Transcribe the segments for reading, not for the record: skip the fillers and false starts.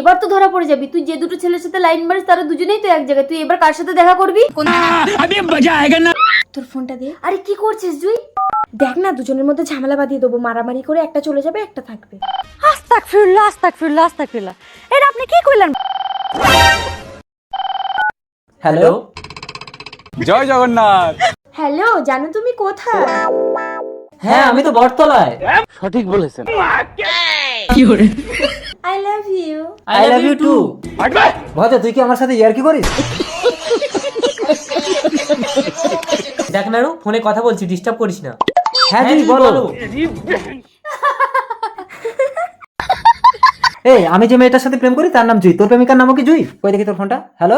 এবার তো ধরা পড়ে যাবি। তুই যে দুটো ছেলের সাথে লাইন মারিস তারা দুজনেই তো এক জায়গায়। তুই এবার কার সাথে দেখা করবি? তোর ফোনটা দে। আরে কি করছিস তুই? দেখ না, দুজনের মধ্যে ঝামেলা বাঁধিয়ে দেবো, মারামারি করে একটা চলে যাবে, একটা থাকবে। আস্তাগফিরুল্লাহ আস্তাগফিরুল্লাহ আস্তাগফিরুল্লাহ। এটা আপনি কি কইলেন? হ্যালো, জয় জগন্নাথ। হ্যালো, জানো তুমি কোথায়? হ্যাঁ আমি তো বটতলায়। সঠিক বলেছেন। I love you. I love you too. Bhaja, তুই কি আমার সাথে ইয়ার্কি করিস? দেখ নাড়ু, ফোনে কথা বলছি, ডিস্টার্ব করিস না। হ্যাঁ দিদি বলো। এই, আমি যে মেয়েটার সাথে প্রেম করি তার নাম জুই। তোর প্রেমিকার নামও কি জুই? কই দেখি তোর ফোনটা। হ্যালো,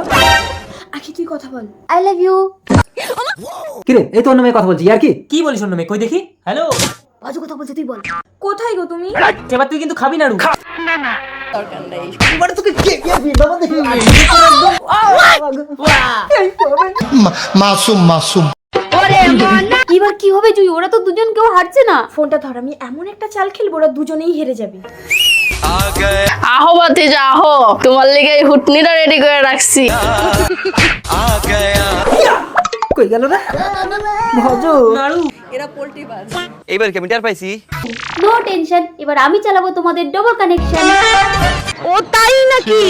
আখি তুই কথা বল। I love you. কিরে, এই তোর নামে কথা বলছি, ইয়ার্কি? কি বলিস অন্য মেয়ে? কই দেখি। হ্যালো, বাজু কথা বলছে, তুই বল। কোথায় গো তুমি? এবার তুই কিন্তু খাবি নাড়ু। মাসুম মাসুম। এবার কি হবে জুই? ওরা তো দুজন কেউ হারছে না। ফোনটা ধর, আমি এমন একটা চাল খেলবো ওরা দুজনেই হেরে যাবে। আহো ভাতিজা আহো, তোমার লিগে এই হুটনিটা রেডি করে রাখছি। কই গেল রে ভজ? নাড়ু, এইবার কি আমি টের পাইছি? নো টেনশন, এবার আমি চালাবো তোমাদের ডবল কানেকশন। ও তাই নাকি?